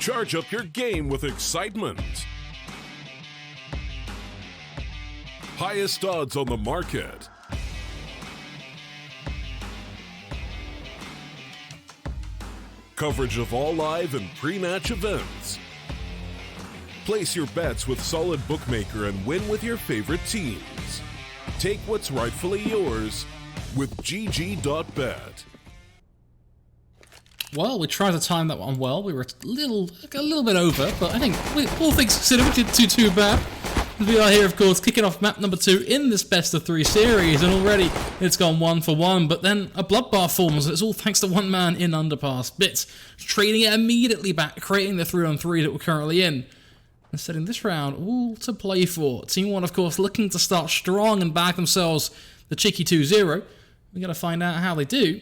Charge up your game with excitement. Highest odds on the market. Coverage of all live and pre-match events. Place your bets with solid bookmaker and win with your favorite teams. Take what's rightfully yours with GG.bet. Well, we tried to time that one well. We were a little bit over, but I think all things considered, we didn't do too bad. We are here, of course, kicking off map number 2 in this best of 3 series, and already it's gone 1 for 1, but then a bloodbath forms. It's all thanks to one man in Underpass. Bits trading it immediately back, creating the 3-on-3 that we're currently in. And setting this round all to play for. Team 1, of course, looking to start strong and bag themselves the cheeky 2-0. We're going to find out how they do,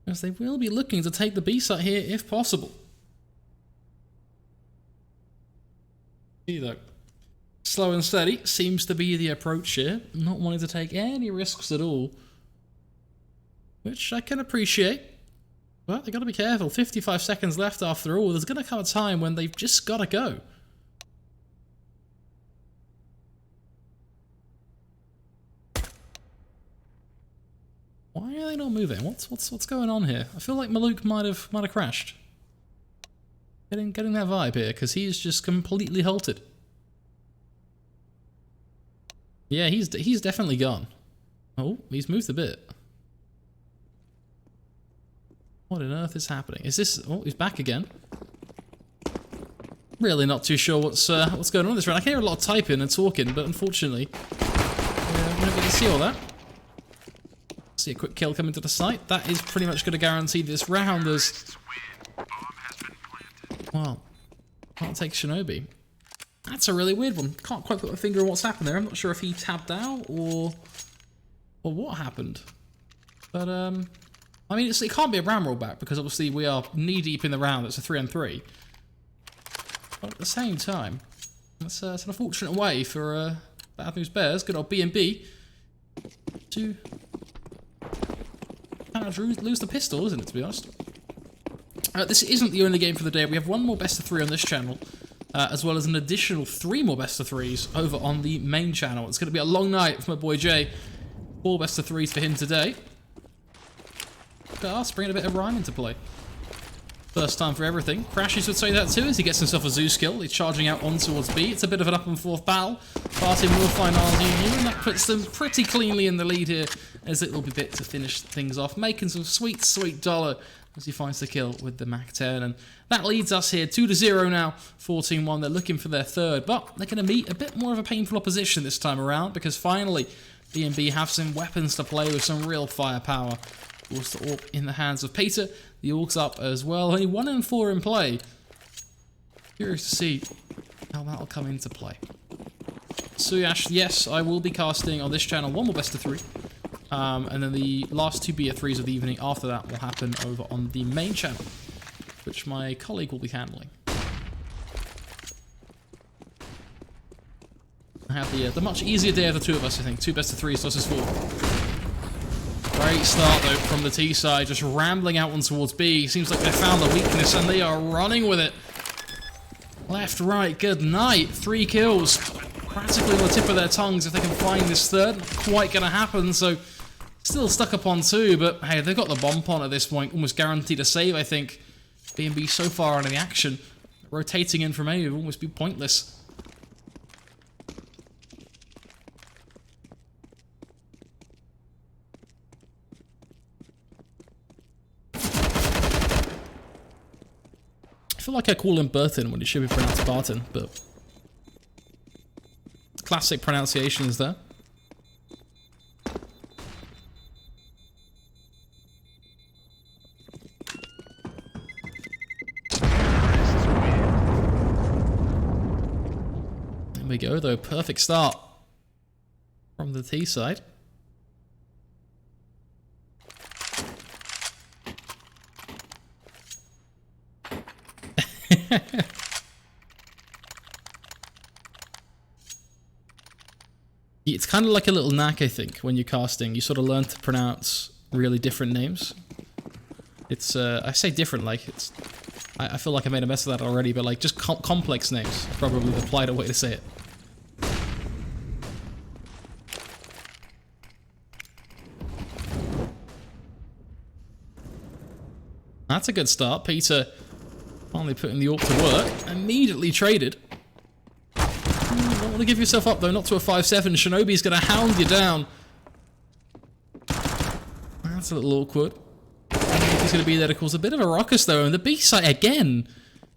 as they will be looking to take the B site here if possible. See though. Slow and steady seems to be the approach here, not wanting to take any risks at all, which I can appreciate, but they've got to be careful. 55 seconds left after all. There's going to come a time when they've just got to go. Why are they not moving? What's going on here? I feel like Maluk might have crashed. Getting that vibe here, because he's just completely halted. Yeah, he's definitely gone. Oh, he's moved a bit. What on earth is happening? Is this... Oh, he's back again. Really not too sure what's going on this round. I can hear a lot of typing and talking, but unfortunately, we don't get to see all that. See a quick kill coming to the site. That is pretty much going to guarantee this round as... Well, can't take Shinobi. That's a really weird one. Can't quite put my finger on what's happened there. I'm not sure if he tabbed out or what happened. But, I mean, it can't be a Bram rollback because obviously we are knee-deep in the round. It's a 3-on-3. But at the same time, it's an unfortunate way for Bad News Bears, good old BNB, to kind of lose the pistol, isn't it, to be honest? This isn't the only game for the day. We have one more best of 3 on this channel, as well as an additional 3 more best of 3s over on the main channel. It's going to be a long night for my boy Jay. 4 best of 3s for him today. But I'll bring a bit of rhyme into play. First time for everything. Crashes would say that too, as he gets himself a Zeus kill. He's charging out on towards B. It's a bit of an up and forth battle. Barton will find RZU, and that puts them pretty cleanly in the lead here, as it will be bit to finish things off, making some sweet, sweet dollar as he finds the kill with the MAC-10. And that leads us here 2-0 now, 14-1. They're looking for their third, but they're going to meet a bit more of a painful opposition this time around, because finally BNB have some weapons to play with, some real firepower. Of course, the AWP in the hands of Peter. The AUG's up as well. Only 1 and 4 in play. Curious to see how that'll come into play. Suyash, yes, I will be casting on this channel 1 more best of 3. And then the last 2 BF3s of the evening after that will happen over on the main channel, which my colleague will be handling. I have the much easier day of the 2 of us, I think. 2 best of 3s versus 4. Great start, though, from the T side, just rambling out one towards B. Seems like they found the weakness, and they are running with it. Left, right, good night. 3 kills. Practically on the tip of their tongues if they can find this third. Not quite going to happen, so still stuck upon 2, but hey, they've got the bomb on at this point. Almost guaranteed a save, I think. BNB so far out of the action. Rotating in from A would almost be pointless. I feel like I call him Burton when he should be pronounced Barton, but classic pronunciations there. There we go, though. Perfect start from the T side. It's kind of like a little knack, I think, when you're casting. You sort of learn to pronounce really different names. It's, I say different, like, it's... I feel like I made a mess of that already, but like just complex names, probably the politer way to say it. That's a good start. Peter finally putting the AWP to work. Immediately traded. Don't want to give yourself up though, not to a 5-7. Shinobi's going to hound you down. That's a little awkward. He's going to be there to cause a bit of a ruckus though. And the B site again,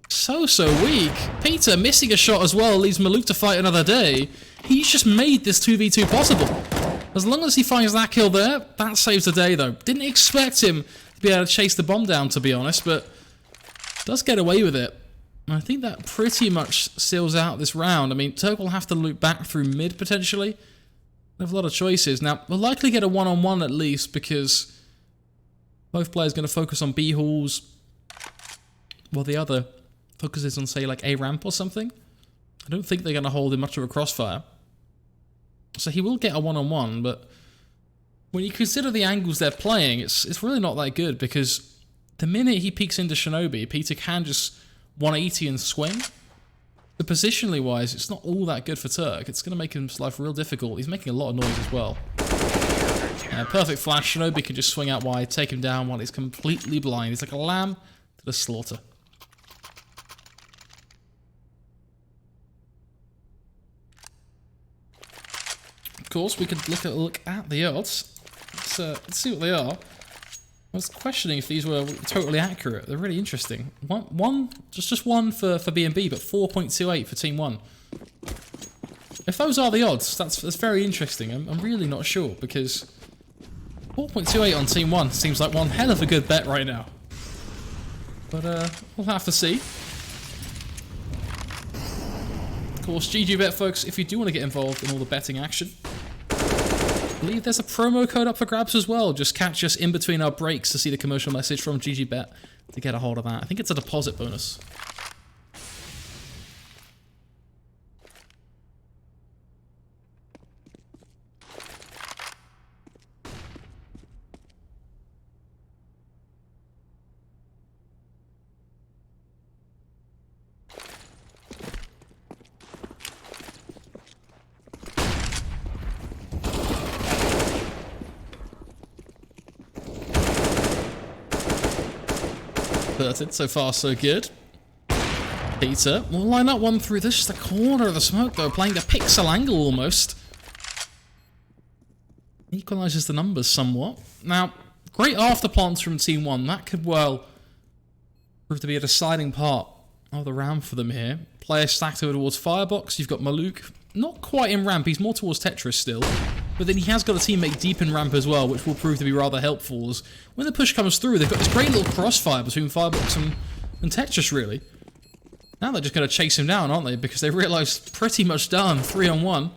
so weak. Peter missing a shot as well, leaves Maluk to fight another day. He's just made this 2v2 possible. As long as he finds that kill there, that saves the day though. Didn't expect him to be able to chase the bomb down, to be honest, but does get away with it. And I think that pretty much seals out this round. I mean, Turk will have to loop back through mid potentially. They have a lot of choices. Now, we'll likely get a one-on-one at least because both players going to focus on B halls while the other focuses on, say, like A ramp or something. I don't think they're going to hold in much of a crossfire. So he will get a one-on-one, but when you consider the angles they're playing, it's really not that good because the minute he peeks into Shinobi, Peter can just 180 and swing. But positionally wise, it's not all that good for Turk. It's going to make his life real difficult. He's making a lot of noise as well. Perfect flash. Shinobi can just swing out wide, take him down while he's completely blind. He's like a lamb to the slaughter. Of course, we could look at the odds. Let's see what they are. I was questioning if these were totally accurate. They're really interesting. Just one for BNB, but 4.28 for Team 1. If those are the odds, that's very interesting. I'm really not sure, because 4.28 on Team 1 seems like one hell of a good bet right now. But we'll have to see. Of course, GG Bet, folks, if you do want to get involved in all the betting action, I believe there's a promo code up for grabs as well. Just catch us in between our breaks to see the commercial message from GG Bet to get a hold of that. I think it's a deposit bonus. So far, so good. Peter will line up one through this, the corner of the smoke, though, playing the pixel angle almost. Equalises the numbers somewhat. Now, great after plants from Team 1. That could well prove to be a deciding part of the round for them here. Player stacked over towards Firebox. You've got Maluk, not quite in ramp. He's more towards Tetris still. But then he has got a teammate deep in ramp as well, which will prove to be rather helpful. As when the push comes through, they've got this great little crossfire between Firebox and Tetris, really. Now they're just going to chase him down, aren't they? Because they realise pretty much done, 3-on-1.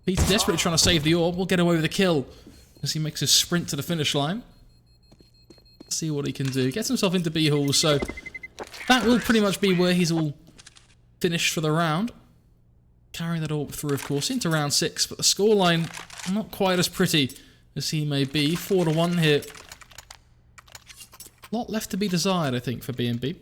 Peter desperately trying to save the orb. Will get away with a kill as he makes his sprint to the finish line. Let's see what he can do. Gets himself into B hall, so that will pretty much be where he's all finished for the round. Carrying that orb through, of course, into round 6, but the scoreline not quite as pretty as he may be. 4-1 here. A lot left to be desired, I think, for BNB.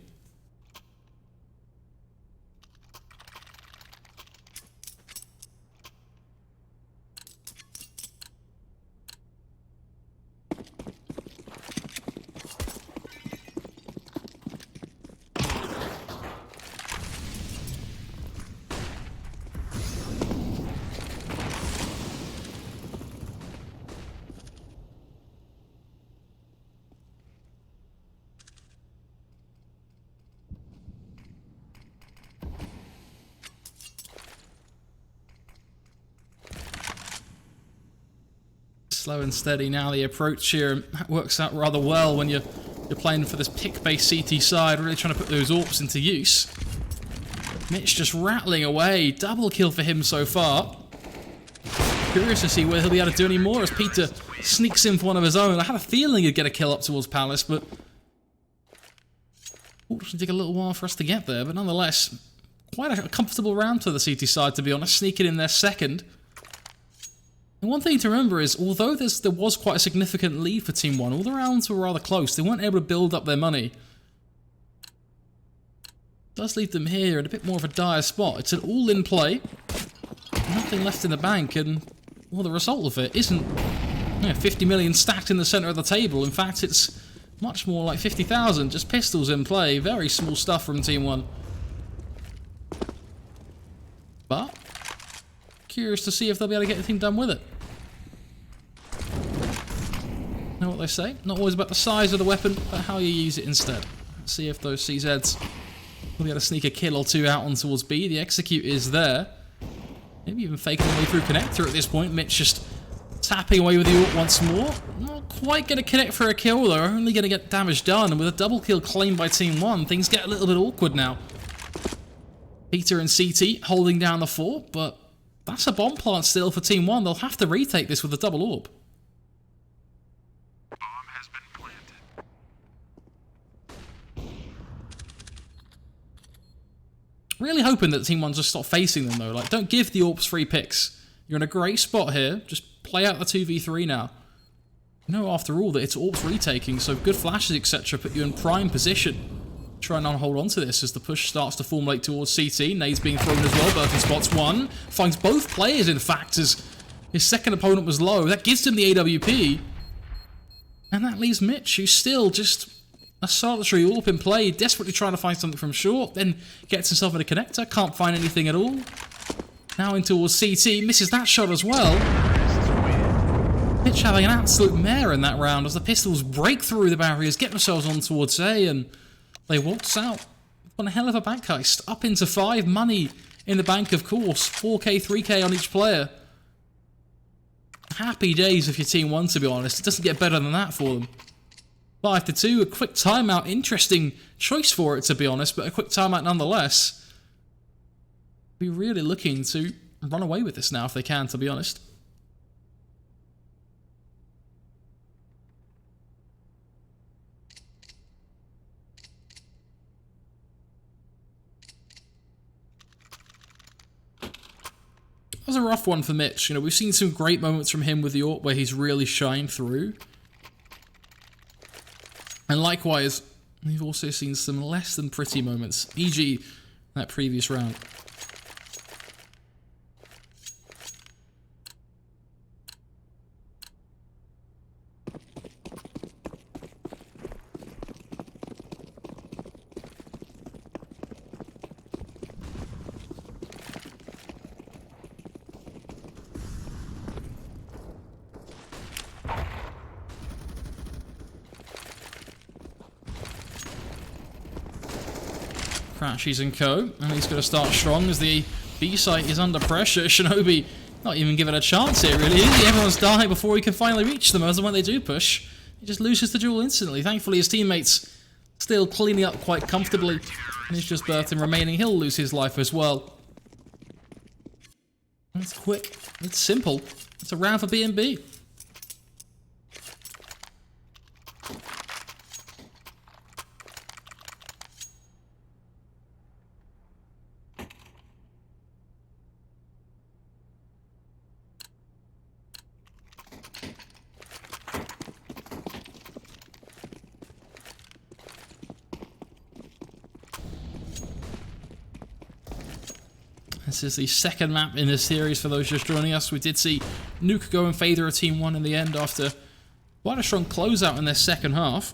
Slow and steady now, the approach here, and that works out rather well when you're playing for this pick-based CT side, really trying to put those AWPs into use. Mitch just rattling away, double kill for him so far. Curious to see whether he'll be able to do any more as Peter sneaks in for one of his own. I had a feeling he'd get a kill up towards Palace, but it should take a little while for us to get there, but nonetheless, quite a comfortable round to the CT side, to be honest, sneaking in their second. And one thing to remember is, although there was quite a significant lead for Team 1, all the rounds were rather close. They weren't able to build up their money does leave them here in a bit more of a dire spot. It's an all-in play. Nothing left in the bank, and well, the result of it isn't 50 million stacked in the centre of the table. In fact, it's much more like 50,000, just pistols in play. Very small stuff from Team 1. But curious to see if they'll be able to get anything done with it. Know what they say? Not always about the size of the weapon, but how you use it instead. Let's see if those CZs will be able to sneak a kill or two out on towards B. The execute is there. Maybe even faking their way through connector at this point. Mitch just tapping away with the ult once more. Not quite going to connect for a kill though, only going to get damage done. And with a double kill claimed by Team 1, things get a little bit awkward now. Peter and CT holding down the fort, but that's a bomb plant still for Team 1. They'll have to retake this with a double orb. Really hoping that Team 1 just stop facing them though. Like, don't give the AWPs free picks. You're in a great spot here. Just play out the 2v3 now. You know, after all, that it's AWPs retaking, so good flashes, etc. put you in prime position. Try and hold on to this as the push starts to formulate towards CT. Nades being thrown as well. Birkin spots one. Finds both players, in fact, as his second opponent was low. That gives him the AWP. And that leaves Mitch, who's still just a solitary AWP in play, desperately trying to find something from short, then gets himself in a connector, can't find anything at all. Now in towards CT, misses that shot as well. Mitch having an absolute mare in that round as the pistols break through the barriers, get themselves on towards A, and they waltz out on a hell of a bank heist. Up into 5, money in the bank of course, 4k, 3k on each player. Happy days if you're Team 1, to be honest. It doesn't get better than that for them. 5-2, a quick timeout. Interesting choice for it, to be honest, but a quick timeout nonetheless. Be really looking to run away with this now if they can, to be honest. That was a rough one for Mitch. You know, we've seen some great moments from him with the AWP where he's really shined through. And likewise, we've also seen some less than pretty moments, e.g. that previous round. Crashies and co, and he's going to start strong as the B site is under pressure. Shinobi not even given a chance here, really. Everyone's dying before he can finally reach them, as when they do push, he just loses the duel instantly. Thankfully, his teammates still cleaning up quite comfortably, and he's just birthed him remaining. He'll lose his life as well. It's quick, it's simple. It's a round for BNB. This is the second map in this series for those just joining us. We did see Nuke go in favour of Team 1 in the end after quite a strong closeout in their second half.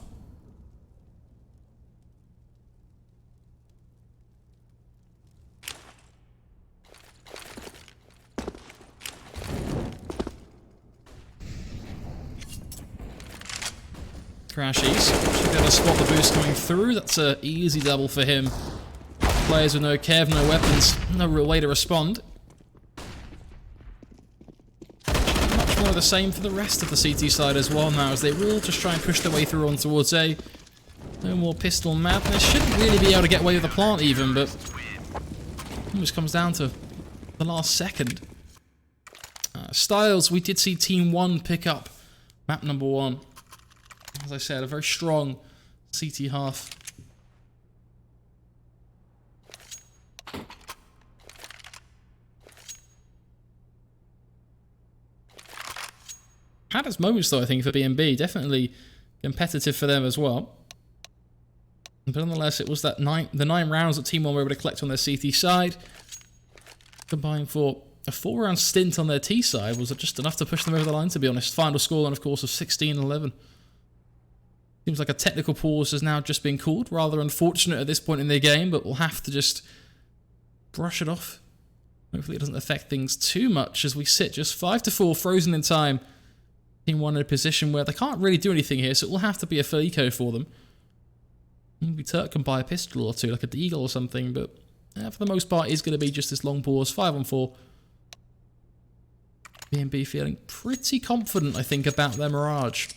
Crashies should be able to spot the boost coming through. That's an easy double for him. Players with no Kev, no weapons, no real way to respond. Much more of the same for the rest of the CT side as well now, as they will just try and push their way through on towards A. No more pistol madness. Shouldn't really be able to get away with the plant even, but almost comes down to the last second. Styles, we did see Team 1 pick up map number 1. As I said, a very strong CT half. Had its moments though, I think, for BNB. Definitely competitive for them as well. But nonetheless, it was that the 9 rounds that Team 1 were able to collect on their CT side, combined for a 4-round stint on their T side, was just enough to push them over the line, to be honest. Final scoreline, of course, of 16-11. Seems like a technical pause has now just been called. Rather unfortunate at this point in their game, but we'll have to just brush it off. Hopefully it doesn't affect things too much as we sit just 5-4, frozen in time. Team 1 in a position where they can't really do anything here, so it will have to be a full eco for them. Maybe Turk can buy a pistol or two, like a Deagle or something, but for the most part, it's going to be just this long pause, 5-on-4. BNB feeling pretty confident, I think, about their Mirage.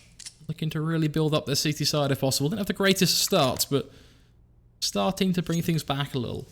Looking to really build up their CT side if possible. Didn't have the greatest starts, but starting to bring things back a little.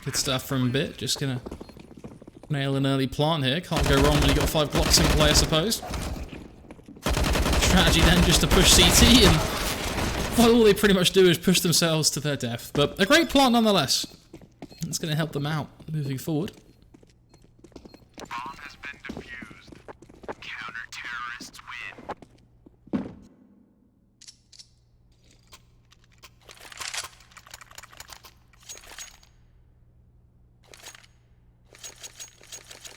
Good stuff from Bit. Just gonna nail an early plant here. Can't go wrong when you got 5 Glocks in play, I suppose. Strategy then just to push CT, and well, all they pretty much do is push themselves to their death. But a great plant nonetheless. It's going to help them out moving forward. Bomb has been defused. Counter-terrorists win.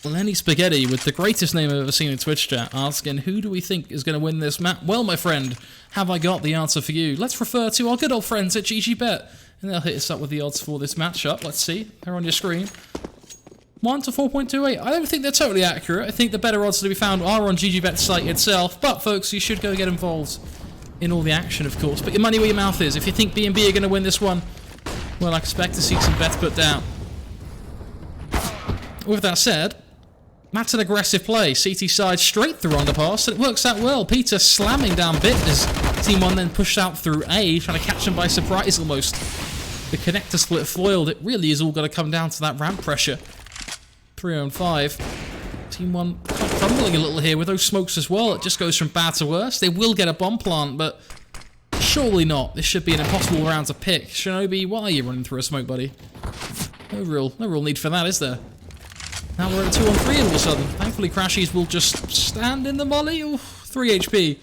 Lenny Spaghetti, with the greatest name I've ever seen in Twitch chat, asking, who do we think is going to win this map? Well, my friend, have I got the answer for you? Let's refer to our good old friends at GGBet, and they'll hit us up with the odds for this matchup. Let's see. They're on your screen. 1 to 4.28. I don't think they're totally accurate. I think the better odds to be found are on GGBet's site itself, but folks, you should go get involved in all the action, of course. Put your money where your mouth is. If you think BNB are going to win this one, well, I expect to see some bets put down. With that said, that's an aggressive play. CT side straight through underpass, and it works out well. Peter slamming down Bit as Team 1 then pushed out through A, trying to catch him by surprise almost. The connector split foiled. It really is all going to come down to that ramp pressure. 3-on-5. Team 1 crumbling a little here with those smokes as well. It just goes from bad to worse. They will get a bomb plant, but surely not. This should be an impossible round to pick. Shinobi, why are you running through a smoke, buddy? No real need for that, is there? Now we're at 2-on-3 all of a sudden. Thankfully, Crashies will just stand in the molly. Ooh, 3 HP.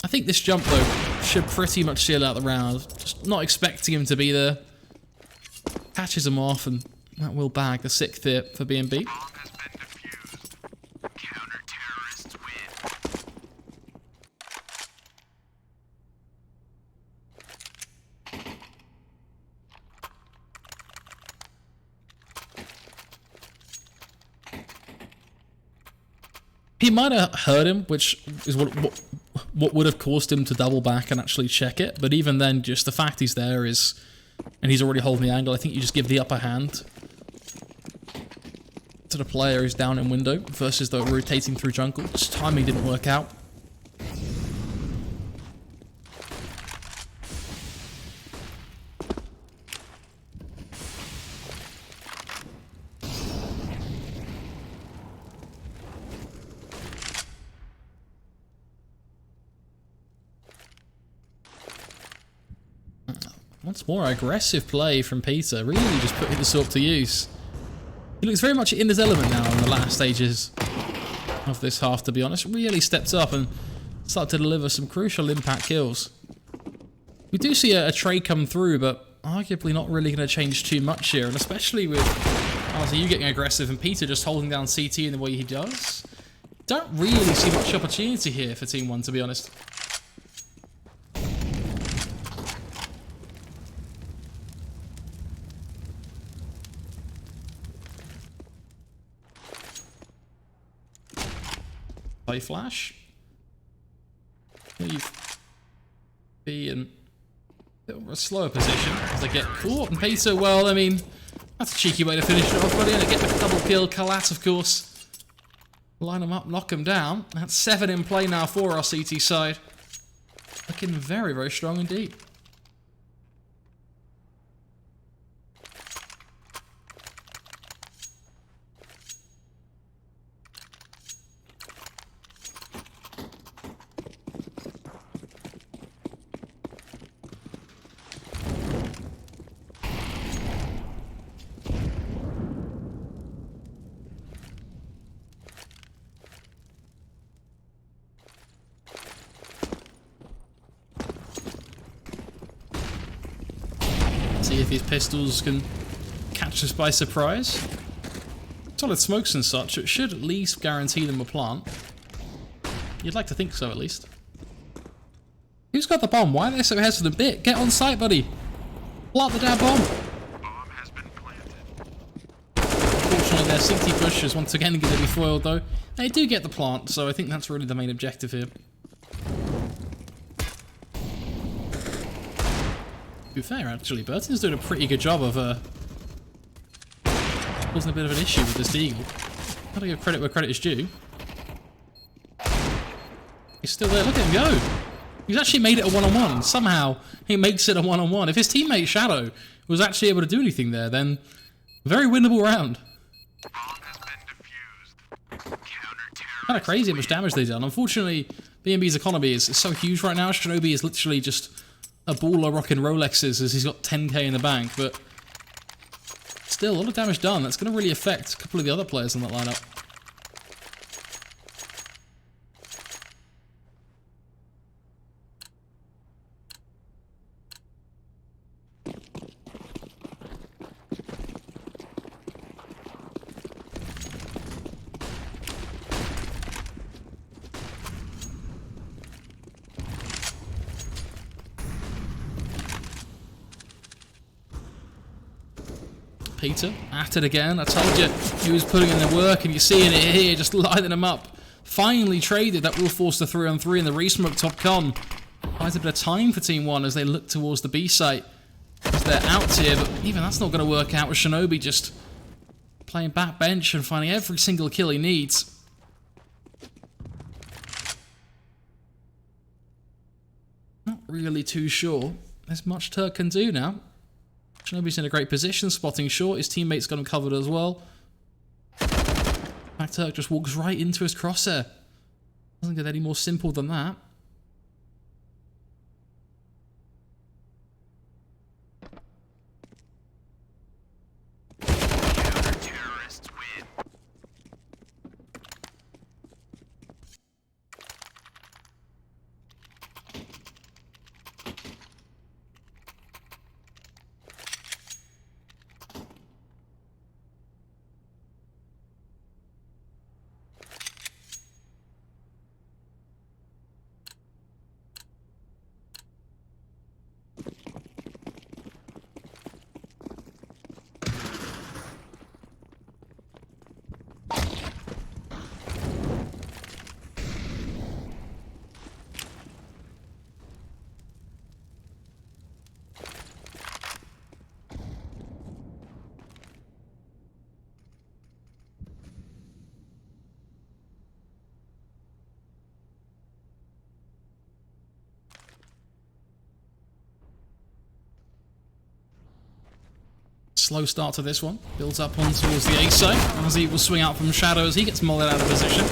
I think this jump, though, should pretty much seal out the round. Just not expecting him to be there. Catches him off, and that will bag the 6th here for BNB. Bomb has been defused. Counter-terrorists win. He might have heard him, which is what would have caused him to double back and actually check it. But even then, just the fact he's there is, and he's already holding the angle, I think you just give the upper hand to the player who's down in window versus the rotating through jungle. Just timing didn't work out. Once more, aggressive play from Peter, really just putting the sword to use. He looks very much in his element now in the last stages of this half, to be honest. Really stepped up and started to deliver some crucial impact kills. We do see a trade come through, but arguably not really going to change too much here, and especially with you getting aggressive and Peter just holding down CT in the way he does. Don't really see much opportunity here for Team 1, to be honest. Play flash. Leave B in a bit of a slower position as they get caught. And Peter, well, I mean, that's a cheeky way to finish it off, buddy. And get the double kill. Kalat, of course. Line them up, knock them down. That's 7 in play now for our CT side. Looking very, very strong indeed. See if these pistols can catch us by surprise. Solid smokes and such, it should at least guarantee them a plant. You'd like to think so, at least. Who's got the bomb? Why are they so hesitant? Bit, get on site, buddy. Plant the damn bomb. Bomb has been planted. Unfortunately, their CT push is once again going to be foiled, though. They do get the plant, so I think that's really the main objective here. To be fair, actually, Burton's doing a pretty good job of causing a bit of an issue with this Deagle. Gotta give credit where credit is due. He's still there. Look at him go. He's actually made it a one-on-one. Somehow, he makes it a one-on-one. If his teammate Shadow was actually able to do anything there, then very winnable round. Bomb has been defused. Kind of crazy how much damage they've done. Unfortunately, BNB's economy is so huge right now. Shinobi is literally just a baller rocking Rolexes as he's got 10k in the bank, but still a lot of damage done. That's going to really affect a couple of the other players in that lineup. Peter at it again. I told you he was putting in the work, and you're seeing it here, just lighting them up. Finally traded. That will force the 3-on-3 in the resmoke top con. Buys a bit of time for Team 1 as they look towards the B site. As they're out here, but even that's not going to work out with Shinobi just playing backbench and finding every single kill he needs. Not really too sure there's much Turk can do now. Shinobi's in a great position, spotting short. His teammate's got him covered as well. Black Turk just walks right into his crosshair. Doesn't get any more simple than that. Counter-terrorists win. Slow start to this one. Builds up on towards the A side as he will swing out from Shadow as he gets molded out of position.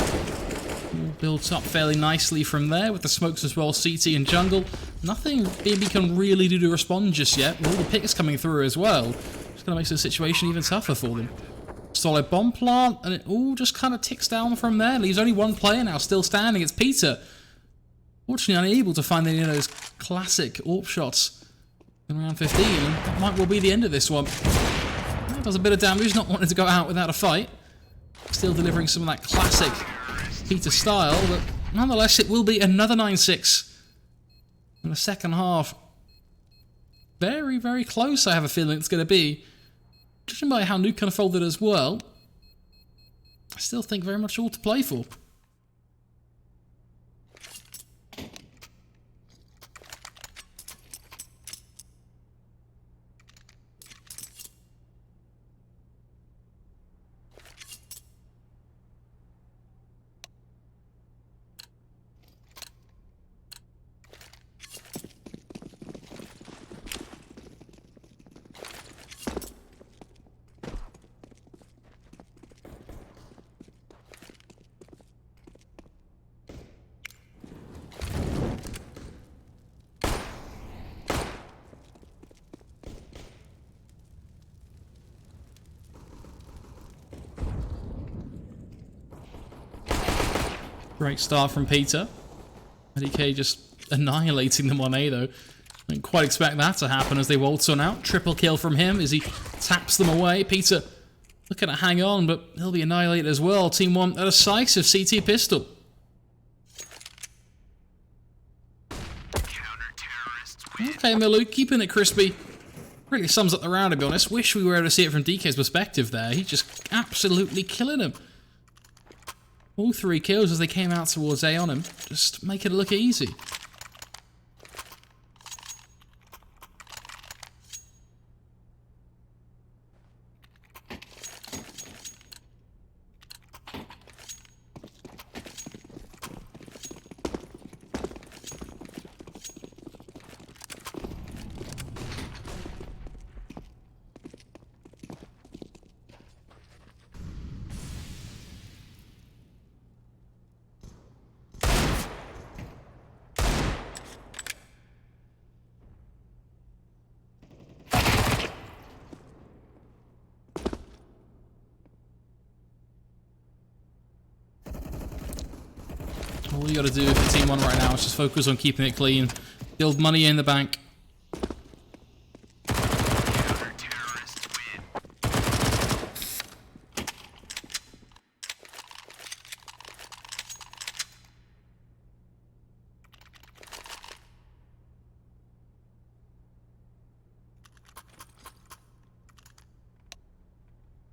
Builds up fairly nicely from there with the smokes as well, CT and jungle. Nothing BNB can really do to respond just yet, with all the picks coming through as well. It's going to make the situation even tougher for them. Solid bomb plant, and it all just kind of ticks down from there. Leaves only one player now still standing. It's Peter. Fortunately unable to find any of those classic AWP shots in round 15, and that might well be the end of this one. Does a bit of damage, not wanting to go out without a fight. Still delivering some of that classic Peter style, but nonetheless it will be another 9-6 in the second half. Very, very close, I have a feeling it's going to be. Judging by how Nuke can have folded as well, I still think very much all to play for. Great start from Peter. DK just annihilating them on A though. Didn't quite expect that to happen as they waltz on out. Triple kill from him as he taps them away. Peter looking to hang on, but he'll be annihilated as well. Team 1, a decisive CT pistol. Okay, Milu, keeping it crispy. Really sums up the round, to be honest. Wish we were able to see it from DK's perspective there. He's just absolutely killing him. All 3 kills as they came out towards A on him. Just make it look easy. All you gotta do for Team 1 right now is just focus on keeping it clean. Build money in the bank.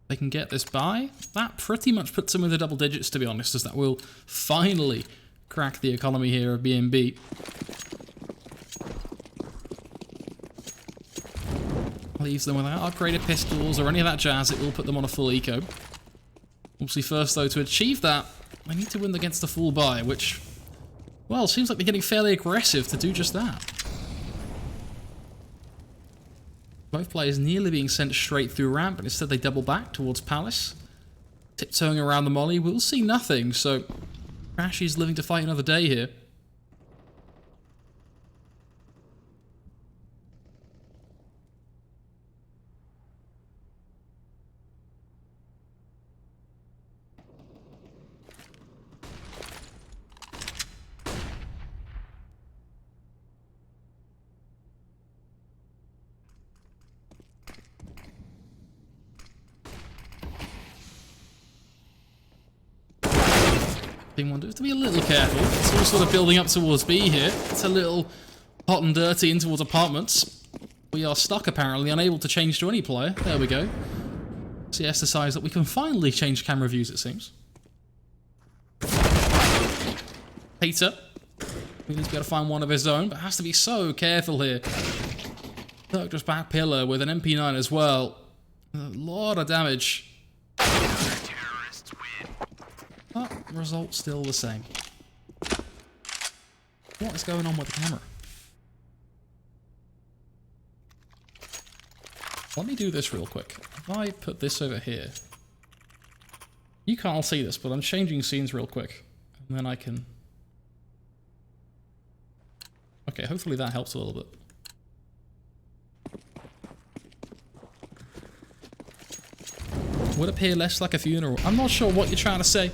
They can get this by. That pretty much puts them in the double digits, to be honest, as that will finally crack the economy here of BNB. Leaves them without upgraded pistols or any of that jazz. It will put them on a full eco. Obviously, first though, to achieve that, they need to win against the full buy, which, well, seems like they're getting fairly aggressive to do just that. Both players nearly being sent straight through ramp, but instead they double back towards Palace. Tiptoeing around the molly, we'll see nothing, so Crash is living to fight another day here. Team 1 do have to be a little careful. It's all sort of building up towards B here. It's a little hot and dirty in towards apartments. We are stuck apparently, unable to change to any player. There we go. CS decides that we can finally change camera views, it seems. Peter. He needs to be able to find one of his own, but has to be so careful here. Turk just back pillar with an MP9 as well. A lot of damage. But result still the same. What is going on with the camera? Let me do this real quick. If I put this over here, you can't see this, but I'm changing scenes real quick. And then I can... Okay, hopefully that helps a little bit. Would appear less like a funeral. I'm not sure what you're trying to say,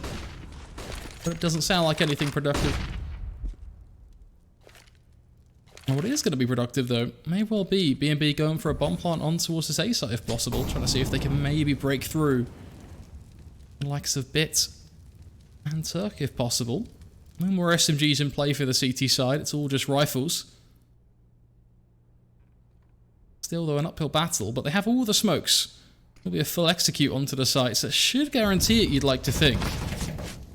but it doesn't sound like anything productive. And what is going to be productive, though, may well be BNB going for a bomb plant on towards this A site if possible, trying to see if they can maybe break through the likes of Bit and Turk if possible. No more SMGs in play for the CT side, it's all just rifles. Still, though, an uphill battle, but they have all the smokes. There'll be a full execute onto the sites that should guarantee it, you'd like to think.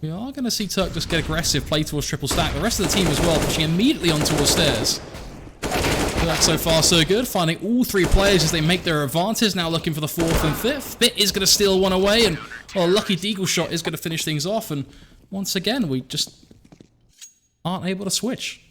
We are going to see Turk just get aggressive, play towards triple stack. The rest of the team as well, pushing immediately on towards stairs. Turk so far so good, finding all 3 players as they make their advances, now looking for the 4th and 5th. Bit is going to steal one away, and well, a lucky deagle shot is going to finish things off, and once again, we just aren't able to switch.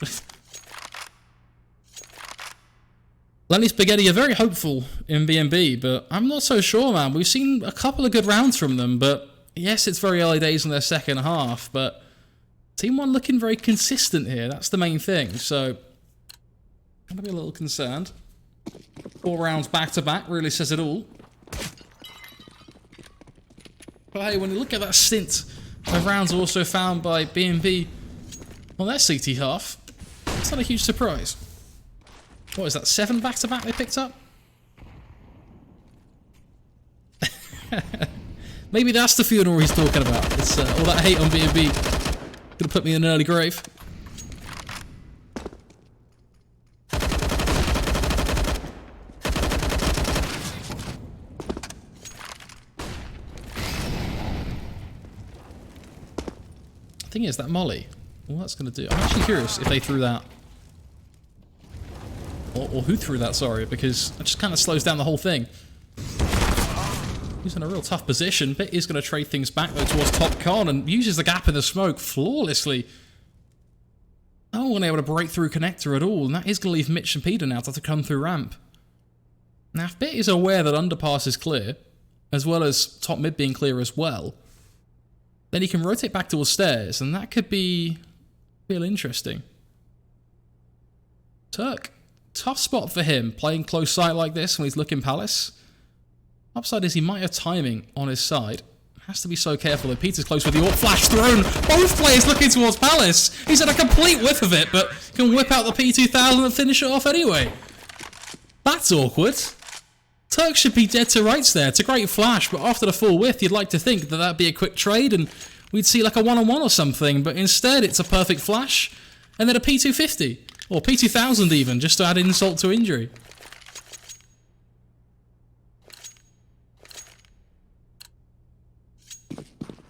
Lenny Spaghetti are very hopeful in BNB, but I'm not so sure, man. We've seen a couple of good rounds from them, but yes, it's very early days in their second half, but Team 1 looking very consistent here. That's the main thing, so I'm going to be a little concerned. 4 rounds back-to-back really says it all. But hey, when you look at that stint A round's also found by BNB on their CT half. It's not a huge surprise. What is that, 7 back-to-back they picked up? Maybe that's the funeral he's talking about. It's all that hate on BNB. Gonna put me in an early grave. The thing is, that molly, what that's going to do... I'm actually curious if they threw that. Or who threw that, sorry, because it just kind of slows down the whole thing. He's in a real tough position. Bit is going to trade things back, though, towards Top Con and uses the gap in the smoke flawlessly. No one able to break through connector at all, and that is going to leave Mitch and Peter now to have to come through ramp. Now, if Bit is aware that underpass is clear, as well as top mid being clear as well, then he can rotate back towards stairs, and that could be real interesting. Turk, tough spot for him, playing close sight like this when he's looking Palace. Upside is he might have timing on his side. Has to be so careful. Peter's close with the AWP flash thrown. Both players looking towards Palace. He's had a complete whiff of it, but can whip out the P2000 and finish it off anyway. That's awkward. Turk should be dead to rights there. It's a great flash, but after the full whiff, you'd like to think that that'd be a quick trade and we'd see like a one-on-one or something, but instead it's a perfect flash and then a P250, or P2000 even, just to add insult to injury.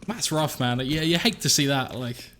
That's rough, man. Yeah, you hate to see that, like...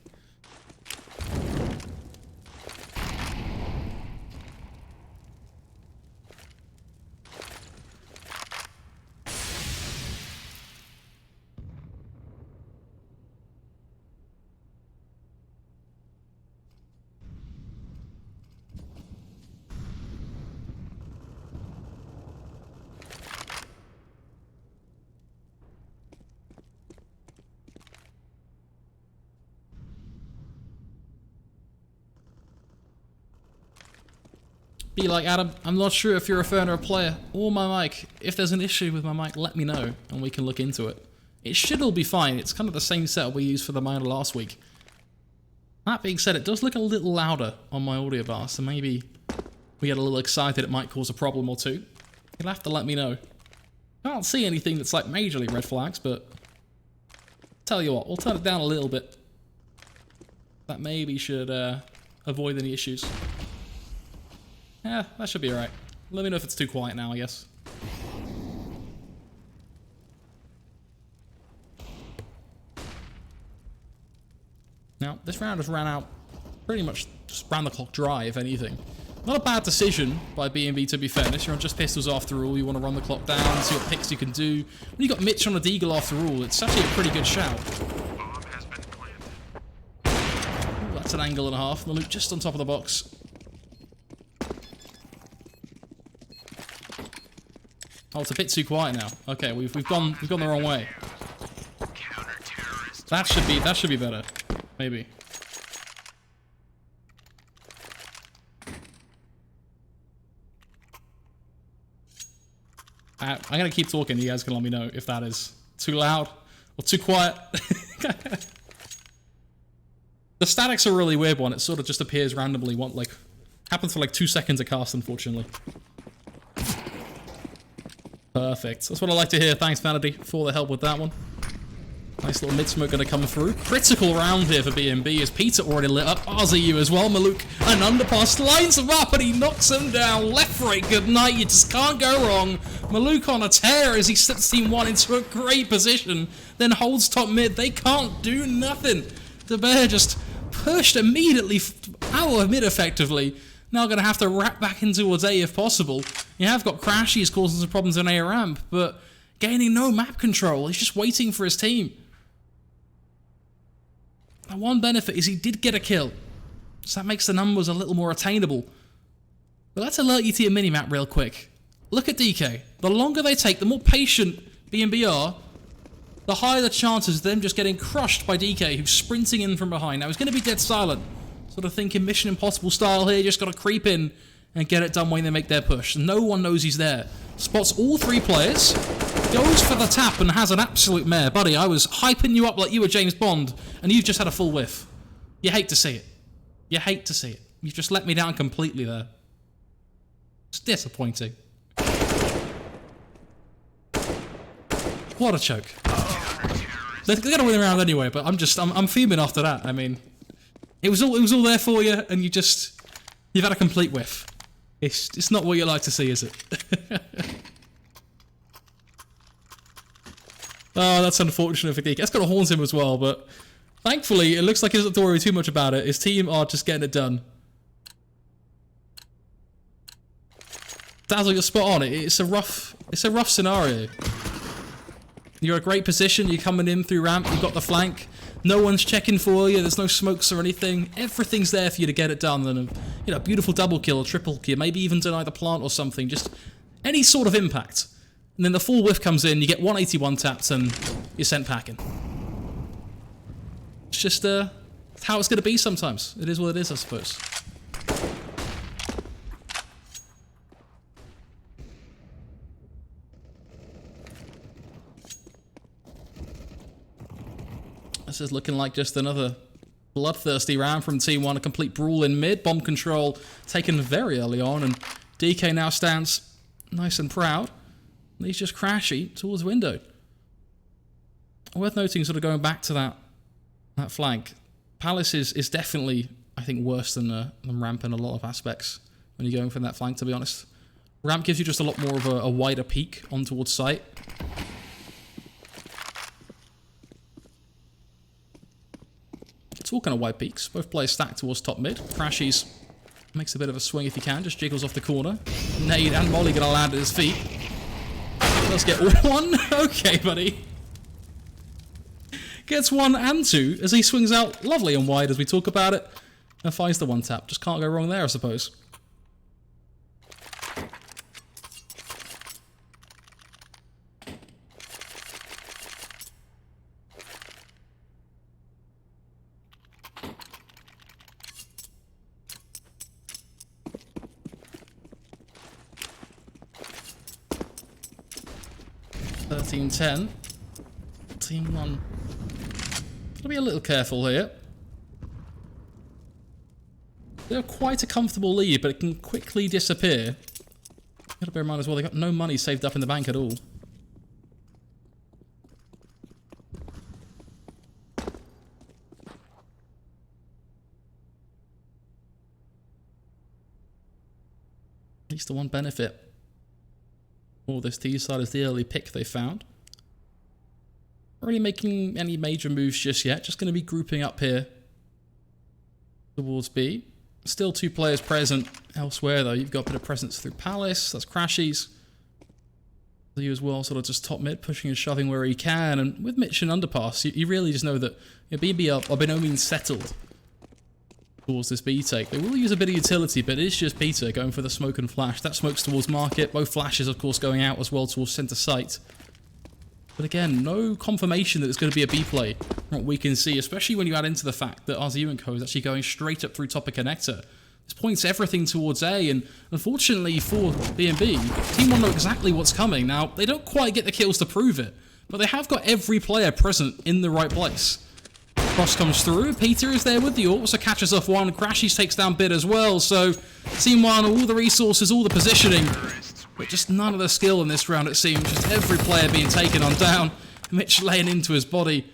Be like, Adam, I'm not sure if you're a fan or a player, or my mic. If there's an issue with my mic, let me know, and we can look into it. It should all be fine. It's kind of the same setup we used for the miner last week. That being said, it does look a little louder on my audio bar, so maybe we get a little excited it might cause a problem or two. You'll have to let me know. I can't see anything that's like majorly red flags, but... Tell you what, we'll turn it down a little bit. That maybe should avoid any issues. Yeah, that should be alright. Let me know if it's too quiet now, I guess. Now, this round has ran out pretty much just round the clock dry, if anything. Not a bad decision by BNB, to be fairness. You're on just pistols after all. You want to run the clock down, see what picks you can do. When you got Mitch on a deagle after all, it's actually a pretty good shout. Bomb has been planted. Ooh, that's an angle and a half. Maluk just on top of the box. Oh, it's a bit too quiet now. Okay, we've gone the wrong way. That should be better. Maybe. I'm gonna keep talking. You guys can let me know if that is too loud or too quiet. The static's a really weird one. It sort of just appears randomly. Happens for like 2 seconds a cast, unfortunately. Perfect. That's what I like to hear. Thanks, Vanity, for the help with that one. Nice little mid-smoke going to come through. Critical round here for BNB as Peter already lit up. RZU as well. Maluk, an underpass, lines him up and he knocks him down. Left, right, good night. You just can't go wrong. Maluk on a tear as he sets Team 1 into a great position. Then holds top mid. They can't do nothing. The bear just pushed immediately out of mid effectively. Now going to have to wrap back into towards A if possible. You have got Crashies causing some problems on A ramp, but gaining no map control. He's just waiting for his team. The one benefit is he did get a kill, so that makes the numbers a little more attainable. But let's alert you to your minimap real quick. Look at DK. The longer they take, the more patient BNB are, the higher the chances of them just getting crushed by DK, who's sprinting in from behind. Now, he's going to be dead silent. Sort of thinking Mission Impossible style here, just got to creep in and get it done when they make their push. No one knows he's there. Spots all 3 players. goes for the tap and has an absolute mare. Buddy, I was hyping you up like you were James Bond, and you've just had a full whiff. You hate to see it. You hate to see it. You've just let me down completely there. It's disappointing. What a choke. They're gonna win the round anyway, but I'm fuming after that. I mean, it was all there for you, and you've had a complete whiff. It's not what you like to see, is it? Oh, that's unfortunate for DK. That's gonna haunt him as well, but thankfully it looks like he doesn't have to worry too much about it. His team are just getting it done. Dazzle, you're spot on. It's a rough scenario. You're in a great position, you're coming in through ramp, you've got the flank, no one's checking for you, there's no smokes or anything, everything's there for you to get it done, and a beautiful double kill, or triple kill, maybe even deny the plant or something, just any sort of impact. And then the full whiff comes in, you get 181 tapped, and you're sent packing. It's just how it's going to be sometimes. It is what it is, I suppose. This is looking like just another bloodthirsty round from Team 1. A complete brawl in mid. Bomb control taken very early on. And DK now stands nice and proud. And he's just crashy towards window. Worth noting, sort of going back to that flank. Palace is definitely, I think, worse than Ramp in a lot of aspects when you're going from that flank, to be honest. Ramp gives you just a lot more of a wider peek on towards site. Talking of wide peaks, both players stacked towards top mid. Crashies makes a bit of a swing if he can, just jiggles off the corner. Nade and Molly gonna land at his feet. Let's get one. Okay, buddy. Gets 1 and 2 as he swings out lovely and wide as we talk about it. And finds the one tap. Just can't go wrong there, I suppose. Team 10. Team 1. Gotta be a little careful here. They have quite a comfortable lead, but it can quickly disappear. Gotta bear in mind as well, they've got no money saved up in the bank at all. At least the one benefit all this T side is the early pick they found. Not really making any major moves just yet, just going to be grouping up here towards B. Still 2 players present elsewhere though. You've got a bit of presence through Palace, that's Crashies. You as well, sort of just top mid, pushing and shoving where he can, and with Mitch and Underpass, you really just know that BNB are by no means settled towards this B take. They will use a bit of utility, but it is just Peter going for the smoke and flash. That smoke's towards market, both flashes of course going out as well towards center site. But again, no confirmation that it's going to be a B play from what we can see, especially when you add into the fact that RZU and Co is actually going straight up through top of connector. This points everything towards A, and unfortunately for BNB, Team 1 know exactly what's coming. Now, they don't quite get the kills to prove it, but they have got every player present in the right place. Cross comes through, Peter is there with the ult, so catches off one, Crashies takes down Bid as well, so Team 1, all the resources, all the positioning, but just none of the skill in this round it seems, just every player being taken on down, Mitch laying into his body,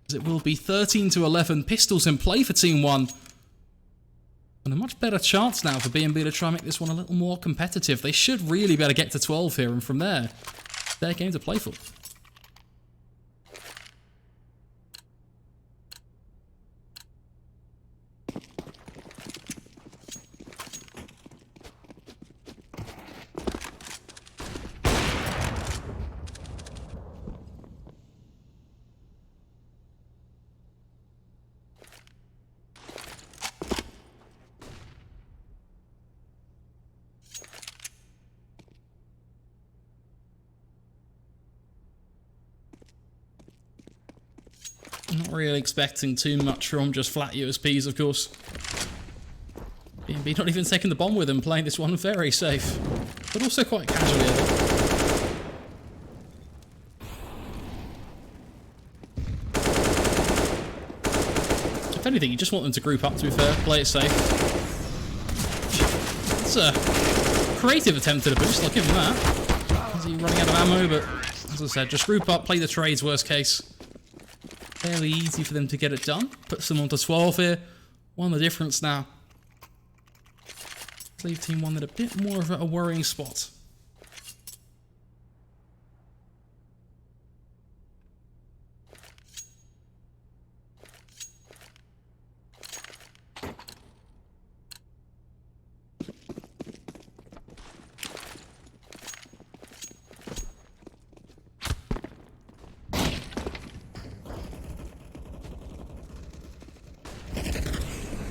as it will be 13-11, pistols in play for Team 1, and a much better chance now for BNB to try and make this one a little more competitive. They should really be able to get to 12 here, and from there, their game to play for. Not really expecting too much from just flat USPs, of course. BNB not even taking the bomb with him, playing this one very safe, but also quite casually. anything, you just want them to group up, to be fair, play it safe. It's a creative attempt at a boost, I'll give him that. Is he running out of ammo? But as I said, just group up, play the trades, worst case. Fairly easy for them to get it done. Puts them onto 12 here. 1 the difference now. Leave Team 1 at a bit more of a worrying spot.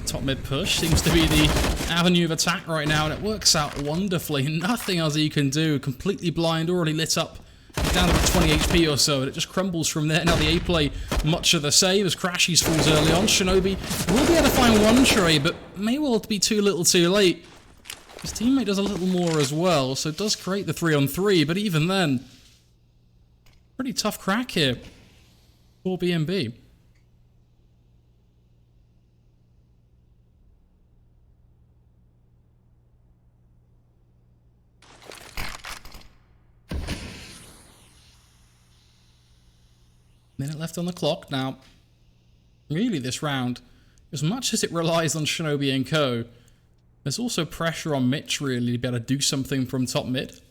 Top mid push seems to be the avenue of attack right now, and it works out wonderfully. Nothing else he can do. Completely blind, already lit up. He's down to about 20 HP or so, and it just crumbles from there. Now the A play, much of the same as Crashies falls early on. Shinobi will be able to find one trade, but may well be too little too late. His teammate does a little more as well, so it does create the 3-on-3, but even then, pretty tough crack here for BNB. Minute left on the clock. Now, really this round, as much as it relies on Shinobi and Co, there's also pressure on Mitch really to be able to do something from top mid.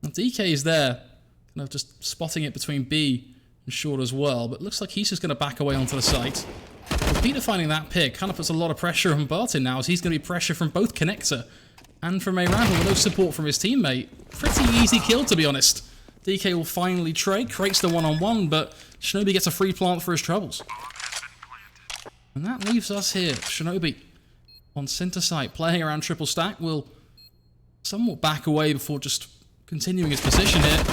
And DK is there, kind of just spotting it between B and short as well, but looks like he's just going to back away onto the site. With Peter finding that pick kind of puts a lot of pressure on Barton now, as he's going to be pressure from both Connector and from A-Randall with no support from his teammate. Pretty easy kill, to be honest. DK will finally trade, creates the one-on-one, but Shinobi gets a free plant for his troubles. And that leaves us here. Shinobi on center site, playing around triple stack, will somewhat back away before just continuing his position here.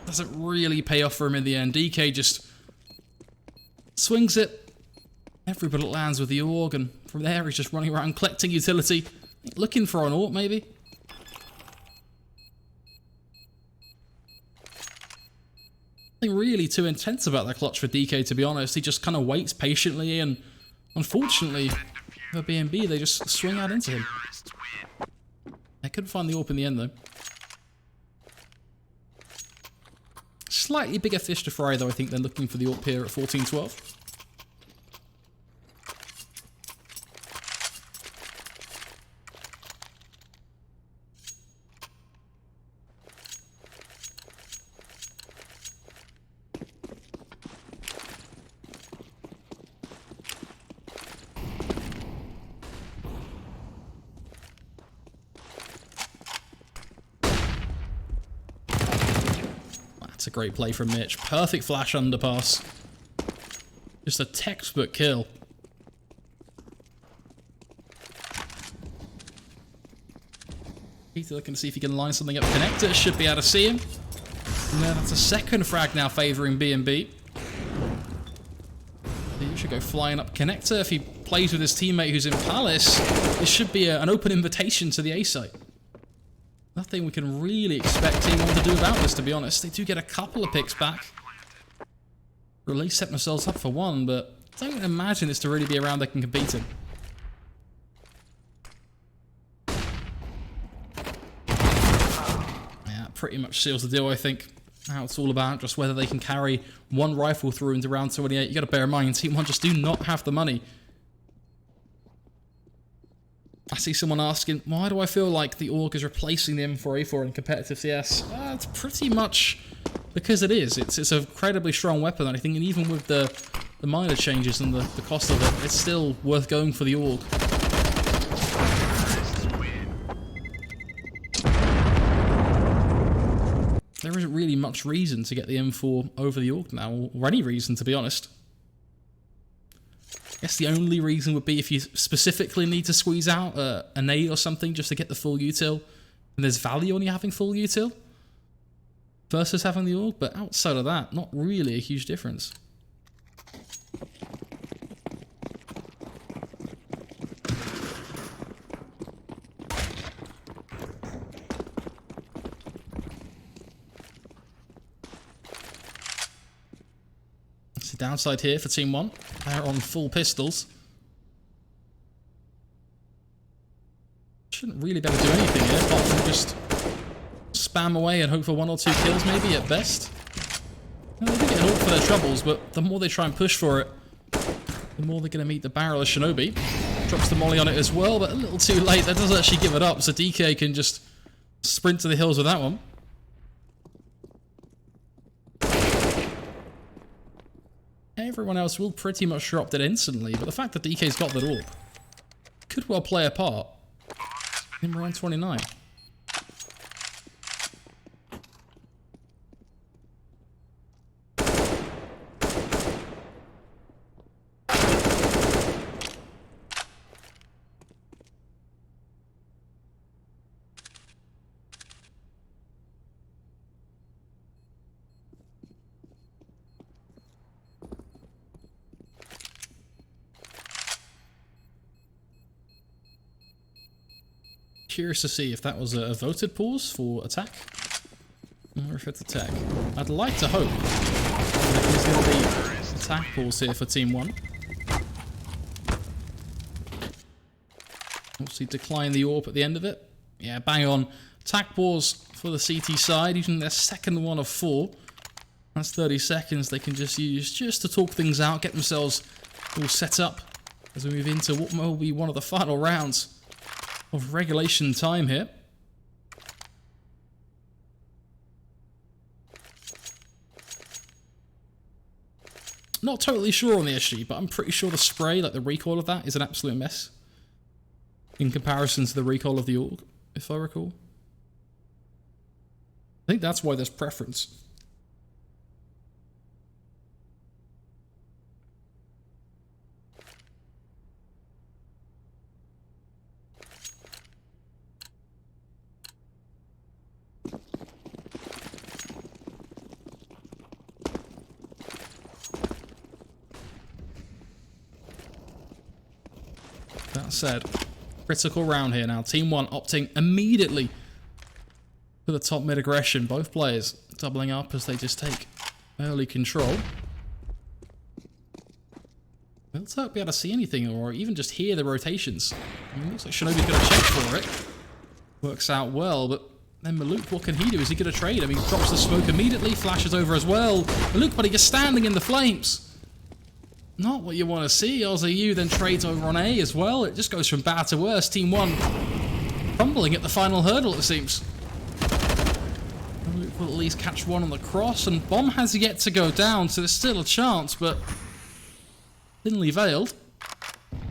Doesn't really pay off for him in the end. DK just swings it. Every bullet lands with the AUG, and from there he's just running around collecting utility, looking for an AUG maybe. Nothing really too intense about that clutch for DK, to be honest. He just kind of waits patiently, and unfortunately for BNB, they just swing out into him. They couldn't find the AWP in the end, though. Slightly bigger fish to fry, though, I think, than looking for the AWP here at 14-12. That's a great play from Mitch. Perfect flash underpass. Just a textbook kill. Peter looking to see if he can line something up. Connector should be able to see him. No, that's a second frag now favouring BNB. He should go flying up Connector. If he plays with his teammate who's in Palace, this should be an open invitation to the A site. Nothing we can really expect Team 1 to do about this, to be honest. They do get a couple of picks back. Or at least set themselves up for one, but I don't imagine this to really be a round they can compete in. Yeah, pretty much seals the deal, I think. Now it's all about just whether they can carry one rifle through into round 28. You got to bear in mind, Team 1 just do not have the money. I see someone asking, why do I feel like the AUG is replacing the M4A4 in competitive CS? It's pretty much because it is. It's a incredibly strong weapon, I think, and even with the minor changes and the cost of it, it's still worth going for the AUG. There isn't really much reason to get the M4 over the AUG now, or any reason, to be honest. I guess the only reason would be if you specifically need to squeeze out a nade or something just to get the full util, and there's value on you having full util versus having the AUG, but outside of that, not really a huge difference. Downside here for Team 1. They're on full pistols. Shouldn't really be able to do anything here, apart from just spam away and hope for 1 or 2 kills maybe at best. Well, they do get an ult for their troubles, but the more they try and push for it, the more they're going to meet the barrel of Shinobi. Drops the molly on it as well, but a little too late. That doesn't actually give it up, so DK can just sprint to the hills with that one. Everyone else will pretty much drop it instantly, but the fact that DK's got that orb could well play a part in round 29. Curious to see if that was a voted pause for attack, or if it's attack. I'd like to hope that there's going to be attack pause here for Team 1. Obviously decline the AWP at the end of it. Yeah, bang on. Attack pause for the CT side, using their second one of 4. That's 30 seconds they can just use just to talk things out, get themselves all set up as we move into what will be one of the final rounds of regulation time here. Not totally sure on the SG, but I'm pretty sure the spray, like the recoil of that, is an absolute mess in comparison to the recoil of the AUG, if I recall. I think that's why there's preference. That said, critical round here now. Team 1 opting immediately for the top mid aggression. Both players doubling up as they just take early control. Let's hope we able to see anything or even just hear the rotations. I mean, looks like Shinobi's going to check for it. Works out well, but then Maluk, what can he do? Is he going to trade? I mean, drops the smoke immediately, flashes over as well. Maluk, buddy, just standing in the flames. Not what you want to see. RZU then trades over on A as well. It just goes from bad to worse. Team 1 crumbling at the final hurdle, it seems. Maluk will at least catch one on the cross, and Bomb has yet to go down, so there's still a chance, but thinly veiled.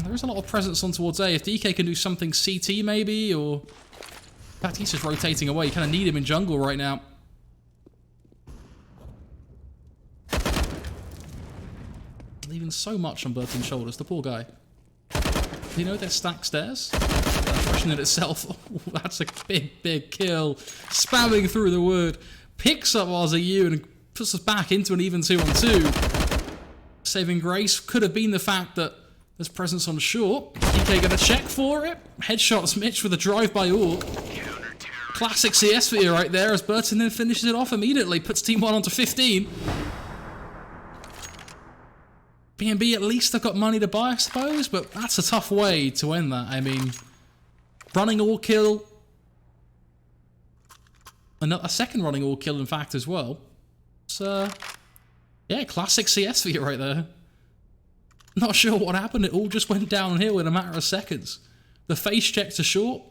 There is a lot of presence on towards A. If DK can do something CT maybe, or in fact, he's just rotating away. You kind of need him in jungle right now. Leaving so much on Burton's shoulders, the poor guy. You know they're stacked stairs? That impression in itself, oh, that's a big, big kill. Spamming through the wood, picks up RZU and puts us back into an even 2-on-2. Saving grace could have been the fact that there's presence on short. DK gonna check for it. Headshots Mitch with a drive-by AUG. Classic CS for you right there as Burton then finishes it off immediately, puts Team 1 onto 15. BNB at least have got money to buy, I suppose, but that's a tough way to end that. I mean, running all kill, a second running all kill, in fact, as well. So, yeah, classic CS for you right there. Not sure what happened. It all just went downhill in a matter of seconds. The face check to short,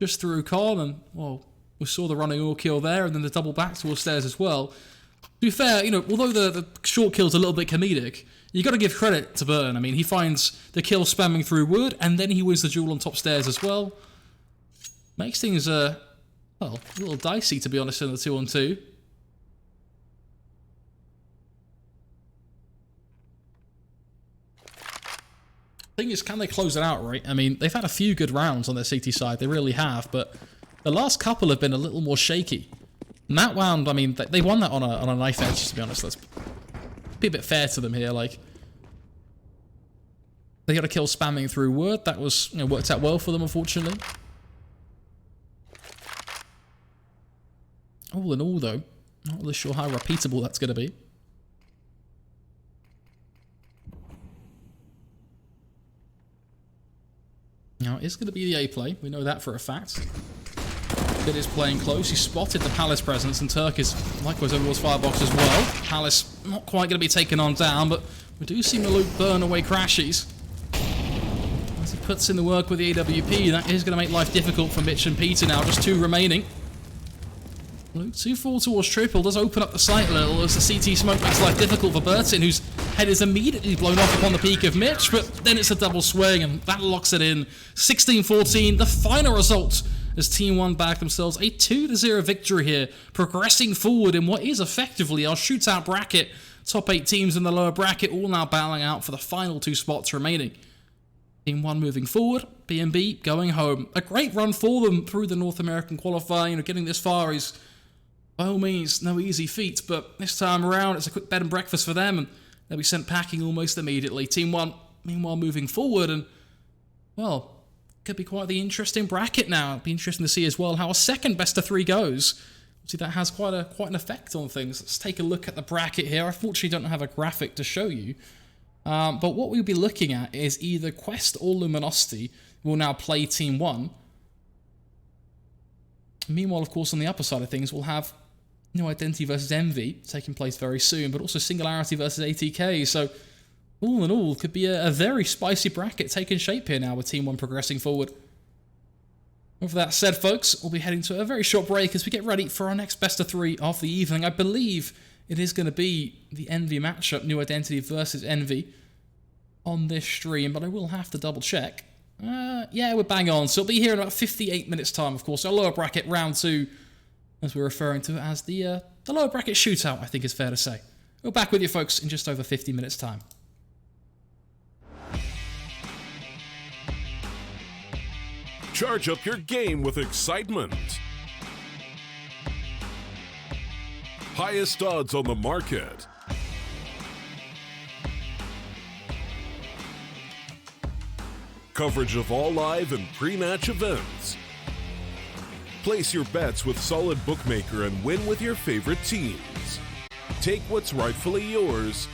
just through Khan, and, well, we saw the running all kill there, and then the double back towards stairs as well. To be fair, you know, although the short kill's a little bit comedic, you got to give credit to Burton. I mean, he finds the kill spamming through wood, and then he wins the duel on top stairs as well. Makes things, well, a little dicey, to be honest, in the 2-on-2. Thing is, can they close it out, right? I mean, they've had a few good rounds on their CT side, they really have, but the last couple have been a little more shaky. And that round, I mean, they won that on a knife edge, to be honest. Let's be a bit fair to them here. Like, they got a kill spamming through wood. That was, you know, worked out well for them, unfortunately. All in all, though, not really sure how repeatable that's going to be. Now, Now, it's going to be the A play. We know that for a fact. Bit is playing close. He spotted the Palace presence, and Turk is likewise over his firebox as well. Palace not quite going to be taken on down, but we do see Maluk burn away crashes. As he puts in the work with the AWP, that is going to make life difficult for Mitch and Peter now. Just 2 remaining. Maluk 2-4 towards triple. Does open up the site a little as the CT smoke makes life difficult for Burton, whose head is immediately blown off upon the peak of Mitch, but then it's a double swing, and that locks it in. 16-14, the final result, as Team 1 back themselves a 2-0 victory here, progressing forward in what is effectively our shootout bracket. Top 8 teams in the lower bracket all now battling out for the final 2 spots remaining. Team 1 moving forward, BNB going home. A great run for them through the North American qualifier. You know, getting this far is by all means no easy feat, but this time around it's a quick bed and breakfast for them, and they'll be sent packing almost immediately. Team 1, meanwhile, moving forward, and, well, could be quite the interesting bracket now. It'll be interesting to see as well how a second best of 3 goes. See, that has quite an effect on things. Let's take a look at the bracket here. I unfortunately don't have a graphic to show you. But what we'll be looking at is either Quest or Luminosity will now play Team 1. Meanwhile, of course, on the upper side of things, we'll have New Identity versus Envy taking place very soon, but also Singularity versus ATK. So, all in all, could be a very spicy bracket taking shape here now with Team 1 progressing forward. With that said, folks, we'll be heading to a very short break as we get ready for our next best of 3 of the evening. I believe it is going to be the Envy matchup, New Identity versus Envy, on this stream, but I will have to double check. Yeah, we're bang on. So it'll be here in about 58 minutes time, of course. Our lower bracket, round 2, as we're referring to it as the lower bracket shootout, I think is fair to say. We're back with you, folks, in just over 50 minutes time. Charge up your game with excitement. Highest odds on the market. Coverage of all live and pre-match events. Place your bets with Solid Bookmaker and win with your favorite teams. Take what's rightfully yours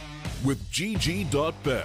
with GG.bet.